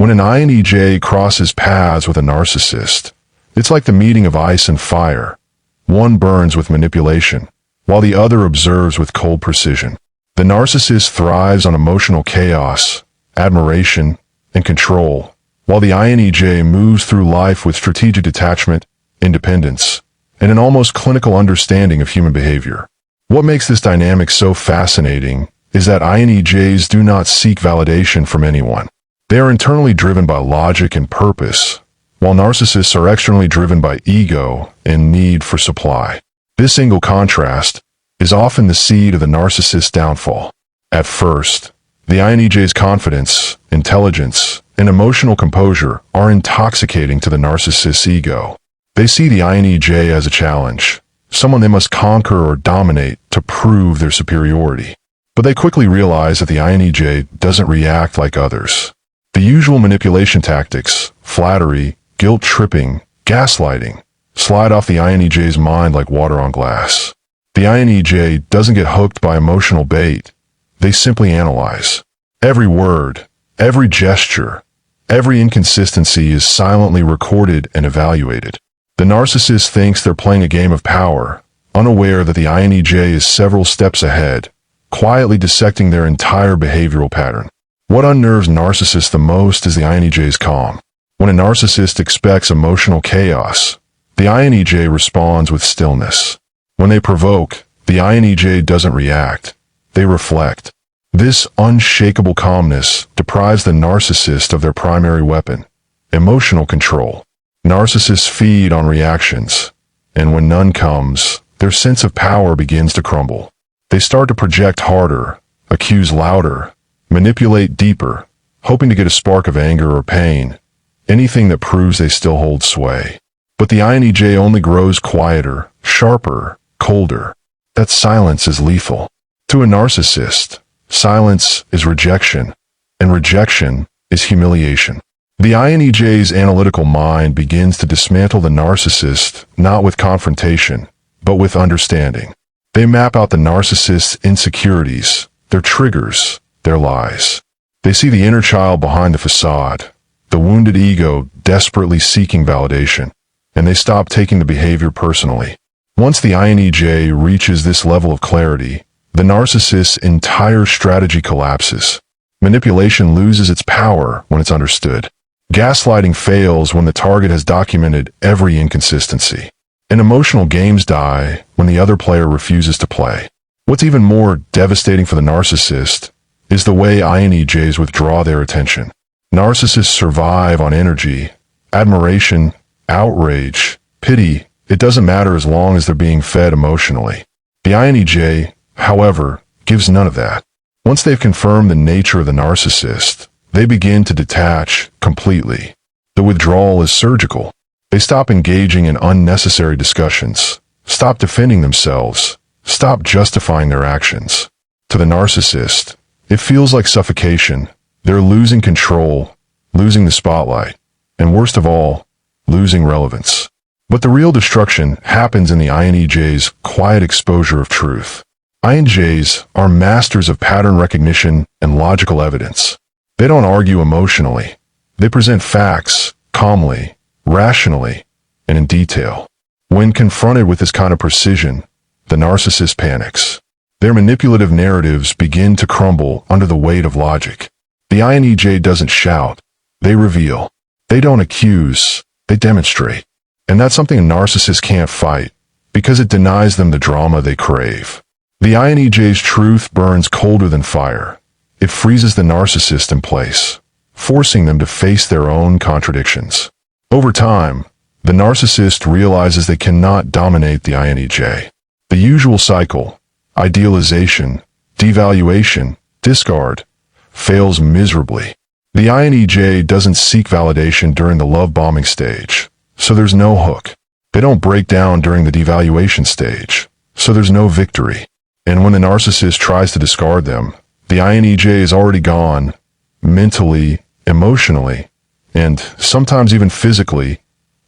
When an INTJ crosses paths with a narcissist, it's like the meeting of ice and fire. One burns with manipulation, while the other observes with cold precision. The narcissist thrives on emotional chaos, admiration, and control, while the INTJ moves through life with strategic detachment, independence, and an almost clinical understanding of human behavior. What makes this dynamic so fascinating is that INTJs do not seek validation from anyone. They are internally driven by logic and purpose, while narcissists are externally driven by ego and need for supply. This single contrast is often the seed of the narcissist's downfall. At first, the INTJ's confidence, intelligence, and emotional composure are intoxicating to the narcissist's ego. They see the INTJ as a challenge, someone they must conquer or dominate to prove their superiority. But they quickly realize that the INTJ doesn't react like others. The usual manipulation tactics, flattery, guilt-tripping, gaslighting, slide off the INTJ's mind like water on glass. The INTJ doesn't get hooked by emotional bait. They simply analyze. Every word, every gesture, every inconsistency is silently recorded and evaluated. The narcissist thinks they're playing a game of power, unaware that the INTJ is several steps ahead, quietly dissecting their entire behavioral pattern. What unnerves narcissists the most is the INTJ's calm. When a narcissist expects emotional chaos, the INTJ responds with stillness. When they provoke, the INTJ doesn't react. They reflect. This unshakable calmness deprives the narcissist of their primary weapon, emotional control. Narcissists feed on reactions, and when none comes, their sense of power begins to crumble. They start to project harder, accuse louder, manipulate deeper, hoping to get a spark of anger or pain, anything that proves they still hold sway. But the INTJ only grows quieter, sharper, colder. That silence is lethal. To a narcissist, silence is rejection, and rejection is humiliation. The INTJ's analytical mind begins to dismantle the narcissist not with confrontation, but with understanding. They map out the narcissist's insecurities, their triggers, their lies. They see the inner child behind the facade, the wounded ego desperately seeking validation, and they stop taking the behavior personally. Once the INTJ reaches this level of clarity, the narcissist's entire strategy collapses. Manipulation loses its power when it's understood. Gaslighting fails when the target has documented every inconsistency. And emotional games die when the other player refuses to play. What's even more devastating for the narcissist is the way INTJs withdraw their attention. Narcissists survive on energy, admiration, outrage, pity. It doesn't matter as long as they're being fed emotionally. The INTJ, however, gives none of that. Once they've confirmed the nature of the narcissist, they begin to detach completely. The withdrawal is surgical. They stop engaging in unnecessary discussions, stop defending themselves, stop justifying their actions. To the narcissist, it feels like suffocation. They're losing control, losing the spotlight, and worst of all, losing relevance. But the real destruction happens in the INTJ's quiet exposure of truth. INTJs are masters of pattern recognition and logical evidence. They don't argue emotionally. They present facts, calmly, rationally, and in detail. When confronted with this kind of precision, the narcissist panics. Their manipulative narratives begin to crumble under the weight of logic. The INTJ doesn't shout. They reveal. They don't accuse. They demonstrate. And that's something a narcissist can't fight, because it denies them the drama they crave. The INTJ's truth burns colder than fire. It freezes the narcissist in place, forcing them to face their own contradictions. Over time, the narcissist realizes they cannot dominate the INTJ. The usual cycle, idealization, devaluation, discard, fails miserably. The INTJ doesn't seek validation during the love bombing stage, so there's no hook. They don't break down during the devaluation stage, so there's no victory. And when the narcissist tries to discard them, the INTJ is already gone, mentally, emotionally, and sometimes even physically,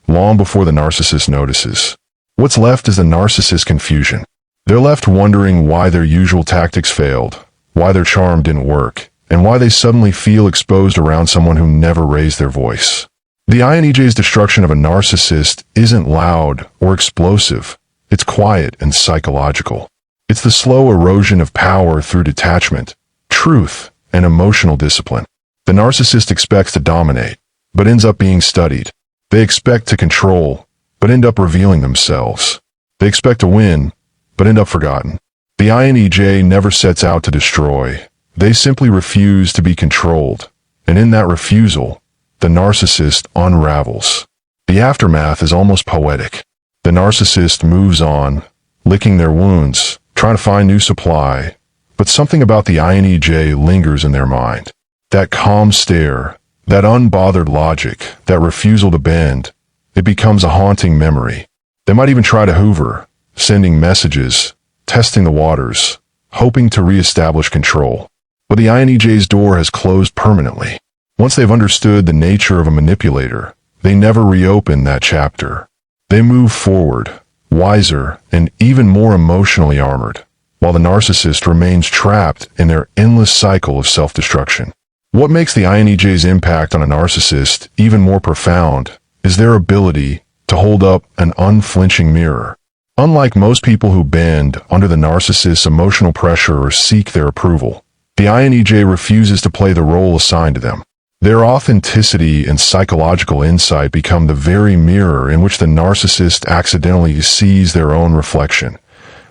long before the narcissist notices. What's left is the narcissist's confusion. They're left wondering why their usual tactics failed, why their charm didn't work, and why they suddenly feel exposed around someone who never raised their voice. The INTJ's destruction of a narcissist isn't loud or explosive. It's quiet and psychological. It's the slow erosion of power through detachment, truth, and emotional discipline. The narcissist expects to dominate, but ends up being studied. They expect to control, but end up revealing themselves. They expect to win, but end up forgotten. The INTJ never sets out to destroy. They simply refuse to be controlled, and in that refusal, the narcissist unravels. The aftermath is almost poetic. The narcissist moves on, licking their wounds, trying to find new supply, but something about the INTJ lingers in their mind. That calm stare, that unbothered logic, that refusal to bend, it becomes a haunting memory. They might even try to hoover, sending messages, testing the waters, hoping to reestablish control. But the INTJ's door has closed permanently. Once they've understood the nature of a manipulator, they never reopen that chapter. They move forward, wiser and even more emotionally armored, while the narcissist remains trapped in their endless cycle of self-destruction. What makes the INTJ's impact on a narcissist even more profound is their ability to hold up an unflinching mirror. Unlike most people who bend under the narcissist's emotional pressure or seek their approval, the INTJ refuses to play the role assigned to them. Their authenticity and psychological insight become the very mirror in which the narcissist accidentally sees their own reflection.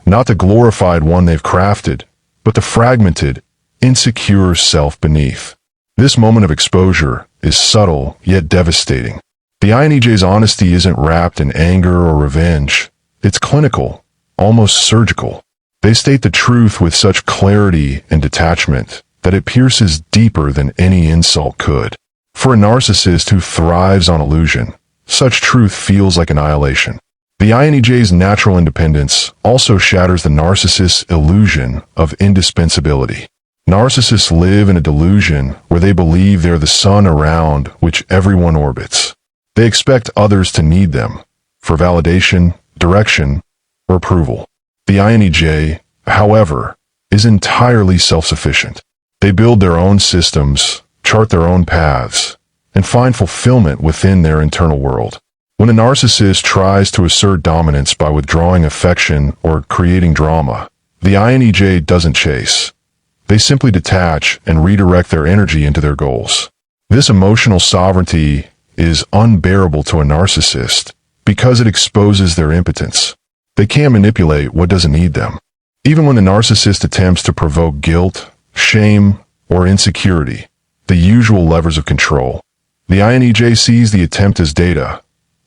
Not the glorified one they've crafted, but the fragmented, insecure self beneath. This moment of exposure is subtle yet devastating. The INTJ's honesty isn't wrapped in anger or revenge. It's clinical, almost surgical. They state the truth with such clarity and detachment that it pierces deeper than any insult could. For a narcissist who thrives on illusion, such truth feels like annihilation. The INTJ's natural independence also shatters the narcissist's illusion of indispensability. Narcissists live in a delusion where they believe they're the sun around which everyone orbits. They expect others to need them for validation, direction, or approval. The INTJ, however, is entirely self-sufficient. They build their own systems, chart their own paths, and find fulfillment within their internal world. When a narcissist tries to assert dominance by withdrawing affection or creating drama, the INTJ doesn't chase. They simply detach and redirect their energy into their goals. This emotional sovereignty is unbearable to a narcissist because it exposes their impotence. They can't manipulate what doesn't need them. Even when the narcissist attempts to provoke guilt, shame, or insecurity, the usual levers of control, the INTJ sees the attempt as data,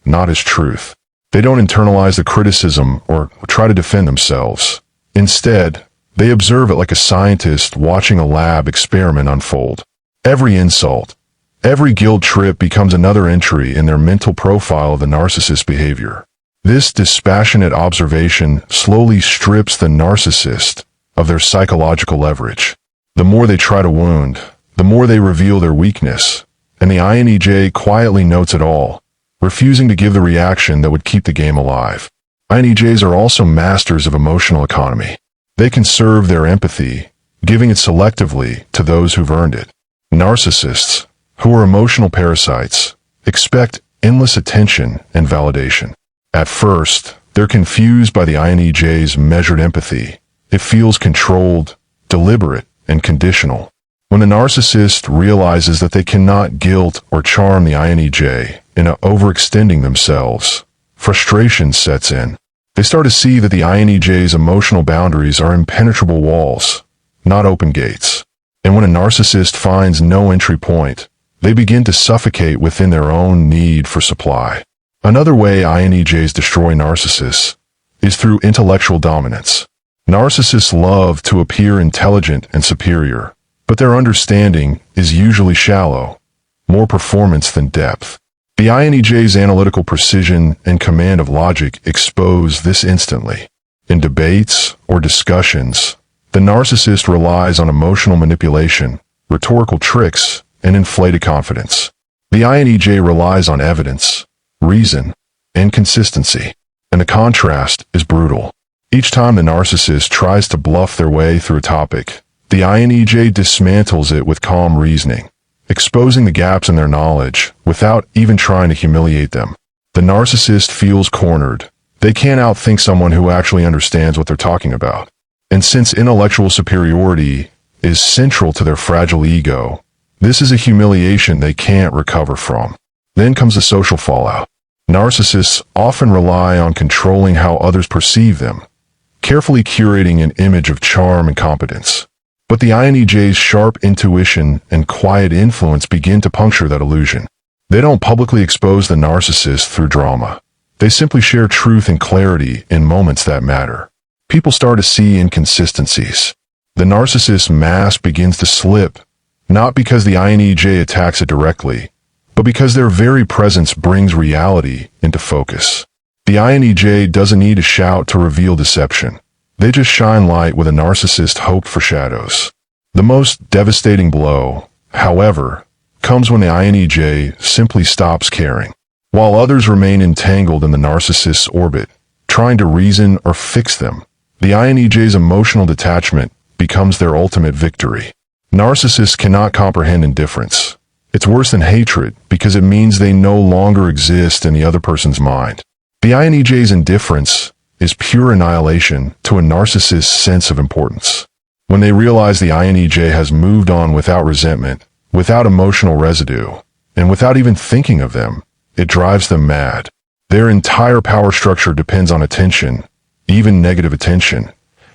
not as truth. They don't internalize the criticism or try to defend themselves. Instead, they observe it like a scientist watching a lab experiment unfold. Every insult, every guilt trip becomes another entry in their mental profile of the narcissist's behavior. This dispassionate observation slowly strips the narcissist of their psychological leverage. The more they try to wound, the more they reveal their weakness, and the INTJ quietly notes it all, refusing to give the reaction that would keep the game alive. INTJs are also masters of emotional economy. They conserve their empathy, giving it selectively to those who've earned it. Narcissists, who are emotional parasites, expect endless attention and validation. At first, they're confused by the INTJ's measured empathy. It feels controlled, deliberate, and conditional. When the narcissist realizes that they cannot guilt or charm the INTJ into overextending themselves, frustration sets in. They start to see that the INTJ's emotional boundaries are impenetrable walls, not open gates. And when a narcissist finds no entry point, they begin to suffocate within their own need for supply. Another way INTJs destroy narcissists is through intellectual dominance. Narcissists love to appear intelligent and superior, but their understanding is usually shallow, more performance than depth. The INTJ's analytical precision and command of logic expose this instantly. In debates or discussions, the narcissist relies on emotional manipulation, rhetorical tricks, and inflated confidence. The INTJ relies on evidence, reason, and consistency, and the contrast is brutal. Each time the narcissist tries to bluff their way through a topic, The INTJ dismantles it with calm reasoning, exposing the gaps in their knowledge without even trying to humiliate them. The narcissist feels cornered. They can't outthink someone who actually understands what they're talking about. And since intellectual superiority is central to their fragile ego, this is a humiliation they can't recover from. Then comes the social fallout. Narcissists often rely on controlling how others perceive them, carefully curating an image of charm and competence. But the INTJ's sharp intuition and quiet influence begin to puncture that illusion. They don't publicly expose the narcissist through drama. They simply share truth and clarity in moments that matter. People start to see inconsistencies. The narcissist's mask begins to slip, not because the INTJ attacks it directly, but because their very presence brings reality into focus. The INTJ doesn't need to shout to reveal deception. They just shine light where the narcissist hoped for shadows. The most devastating blow, however, comes when the INTJ simply stops caring. While others remain entangled in the narcissist's orbit, trying to reason or fix them, the INTJ's emotional detachment becomes their ultimate victory. Narcissists cannot comprehend indifference. It's worse than hatred because it means they no longer exist in the other person's mind. The INTJ's indifference is pure annihilation to a narcissist's sense of importance. When they realize the INTJ has moved on without resentment, without emotional residue, and without even thinking of them, it drives them mad. Their entire power structure depends on attention, even negative attention,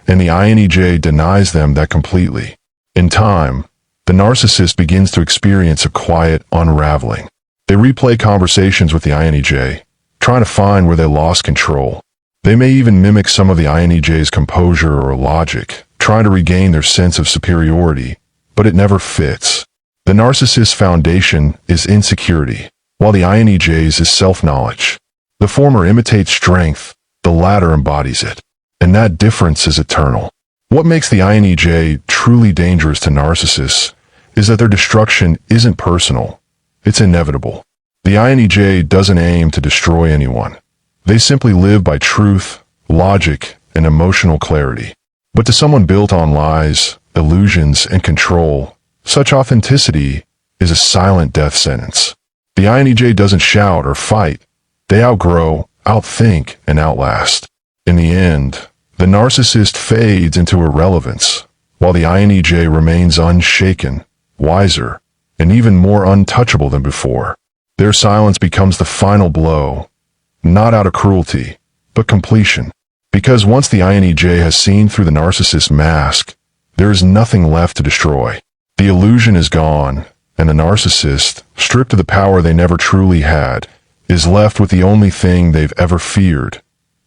and the INTJ denies them that completely. In time, the narcissist begins to experience a quiet unraveling. They replay conversations with the INTJ, trying to find where they lost control. They may even mimic some of the INTJ's composure or logic, trying to regain their sense of superiority, but it never fits. The narcissist's foundation is insecurity, while the INTJ's is self-knowledge. The former imitates strength, the latter embodies it. And that difference is eternal. What makes the INTJ truly dangerous to narcissists is that their destruction isn't personal, it's inevitable. The INTJ doesn't aim to destroy anyone. They simply live by truth, logic, and emotional clarity. But to someone built on lies, illusions, and control, such authenticity is a silent death sentence. The INTJ doesn't shout or fight. They outgrow, outthink, and outlast. In the end, the narcissist fades into irrelevance, while the INTJ remains unshaken, wiser, and even more untouchable than before. Their silence becomes the final blow, not out of cruelty, but completion. Because once the INTJ has seen through the narcissist's mask, there is nothing left to destroy. The illusion is gone, and the narcissist, stripped of the power they never truly had, is left with the only thing they've ever feared: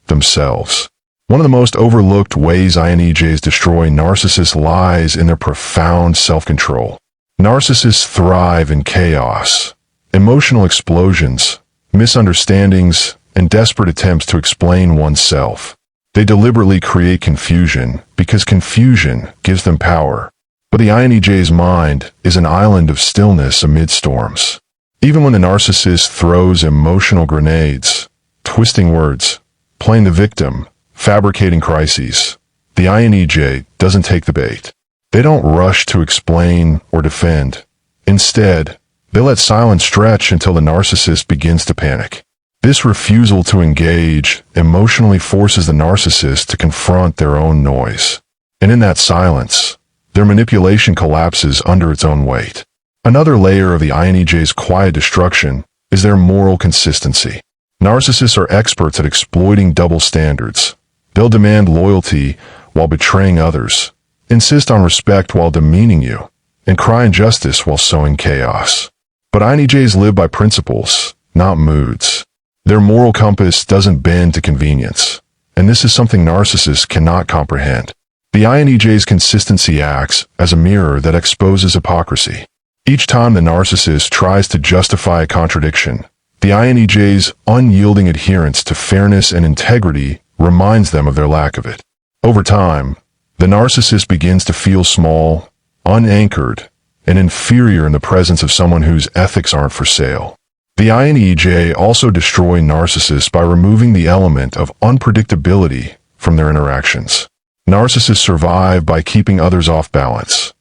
themselves. One of the most overlooked ways INTJs destroy narcissists lies in their profound self-control. Narcissists thrive in chaos, emotional explosions, misunderstandings, and desperate attempts to explain oneself. They deliberately create confusion because confusion gives them power. But the INTJ's mind is an island of stillness amid storms. Even when the narcissist throws emotional grenades, twisting words, playing the victim, fabricating crises, the INTJ doesn't take the bait. They don't rush to explain or defend. Instead, they let silence stretch until the narcissist begins to panic. This refusal to engage emotionally forces the narcissist to confront their own noise. And in that silence, their manipulation collapses under its own weight. Another layer of the INTJ's quiet destruction is their moral consistency. Narcissists are experts at exploiting double standards. They'll demand loyalty while betraying others, insist on respect while demeaning you, and cry injustice while sowing chaos. But INTJs live by principles, not moods. Their moral compass doesn't bend to convenience, and this is something narcissists cannot comprehend. The INTJ's consistency acts as a mirror that exposes hypocrisy. Each time the narcissist tries to justify a contradiction, the INTJ's unyielding adherence to fairness and integrity reminds them of their lack of it. Over time, the narcissist begins to feel small, unanchored, and inferior in the presence of someone whose ethics aren't for sale. The INTJ also destroy narcissists by removing the element of unpredictability from their interactions. Narcissists survive by keeping others off balance,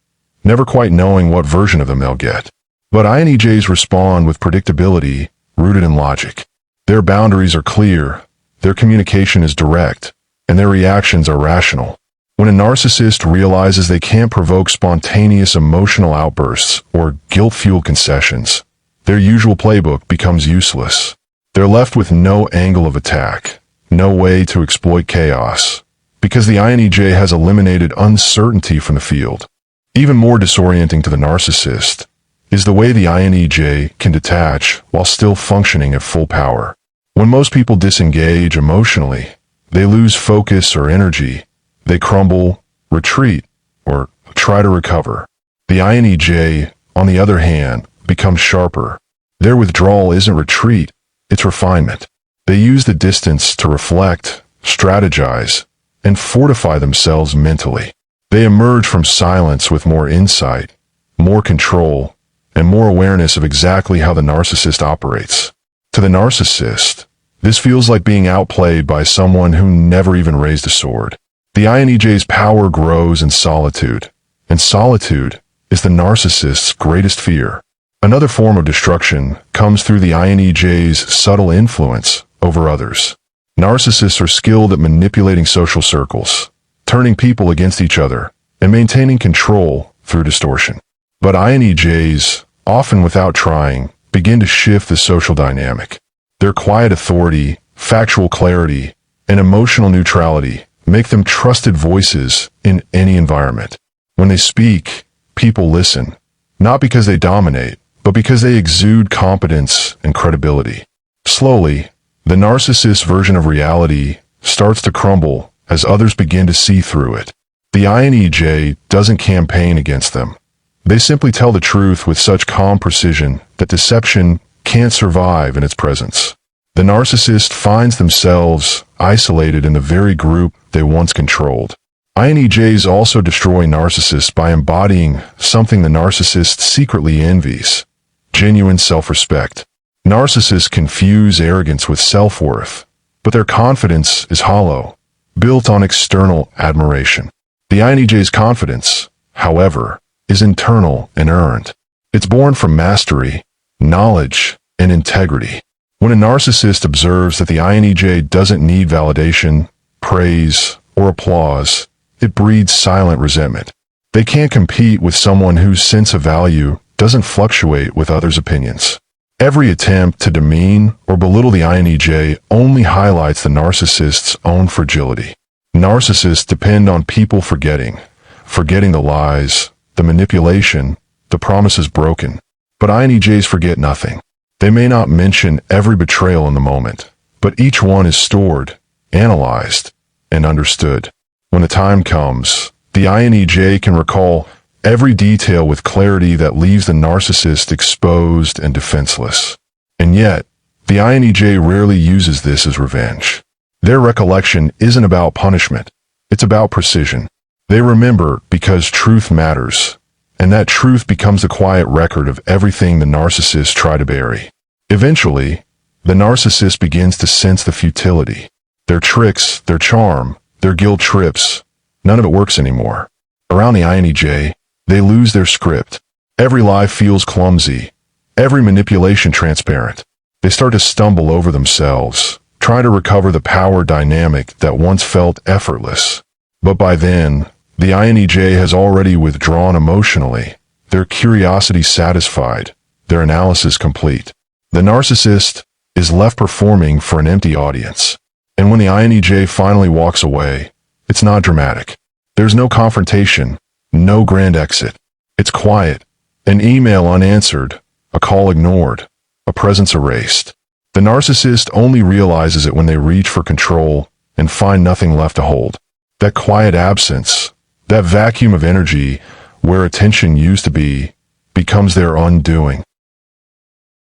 never quite knowing what version of them they'll get. But INTJs respond with predictability, rooted in logic. Their boundaries are clear, their communication is direct, and their reactions are rational. When a narcissist realizes they can't provoke spontaneous emotional outbursts or guilt-fueled concessions, their usual playbook becomes useless. They're left with no angle of attack, no way to exploit chaos, because the INTJ has eliminated uncertainty from the field. Even more disorienting to the narcissist is the way the INTJ can detach while still functioning at full power. When most people disengage emotionally, they lose focus or energy. They crumble, retreat, or try to recover. The INTJ, on the other hand, becomes sharper. Their withdrawal isn't retreat, it's refinement. They use the distance to reflect, strategize, and fortify themselves mentally. They emerge from silence with more insight, more control, and more awareness of exactly how the narcissist operates. To the narcissist, this feels like being outplayed by someone who never even raised a sword. The INTJ's power grows in solitude, and solitude is the narcissist's greatest fear. Another form of destruction comes through the INTJ's subtle influence over others. Narcissists are skilled at manipulating social circles, turning people against each other, and maintaining control through distortion. But INTJs, often without trying, begin to shift the social dynamic. Their quiet authority, factual clarity, and emotional neutrality make them trusted voices in any environment. When they speak, people listen, not because they dominate, but because they exude competence and credibility. Slowly, the narcissist's version of reality starts to crumble as others begin to see through it. The INTJ doesn't campaign against them. They simply tell the truth with such calm precision that deception can't survive in its presence. The narcissist finds themselves isolated in the very group they once controlled. INTJs also destroy narcissists by embodying something the narcissist secretly envies: genuine self-respect. Narcissists confuse arrogance with self-worth, but their confidence is hollow, built on external admiration. The INTJ's confidence, however, is internal and earned. It's born from mastery, knowledge, and integrity. When a narcissist observes that the INTJ doesn't need validation, praise, or applause, it breeds silent resentment. They can't compete with someone whose sense of value doesn't fluctuate with others' opinions. Every attempt to demean or belittle the INTJ only highlights the narcissist's own fragility. Narcissists depend on people forgetting the lies, the manipulation, the promises broken. But INTJs forget nothing. They may not mention every betrayal in the moment, but each one is stored, analyzed, and understood. When the time comes, the INTJ can recall every detail with clarity that leaves the narcissist exposed and defenseless. And yet, the INTJ rarely uses this as revenge. Their recollection isn't about punishment, it's about precision. They remember because truth matters, and that truth becomes the quiet record of everything the narcissist tried to bury. Eventually, the narcissist begins to sense the futility. Their tricks, their charm, their guilt trips, none of it works anymore. Around the INTJ, they lose their script. Every lie feels clumsy, every manipulation transparent. They start to stumble over themselves, try to recover the power dynamic that once felt effortless. But by then, the INTJ has already withdrawn emotionally, their curiosity satisfied, their analysis complete. The narcissist is left performing for an empty audience. And when the INTJ finally walks away, it's not dramatic. There's no confrontation, no grand exit. It's quiet, an email unanswered, a call ignored, a presence erased. The narcissist only realizes it when they reach for control and find nothing left to hold. That quiet absence, that vacuum of energy where attention used to be, becomes their undoing.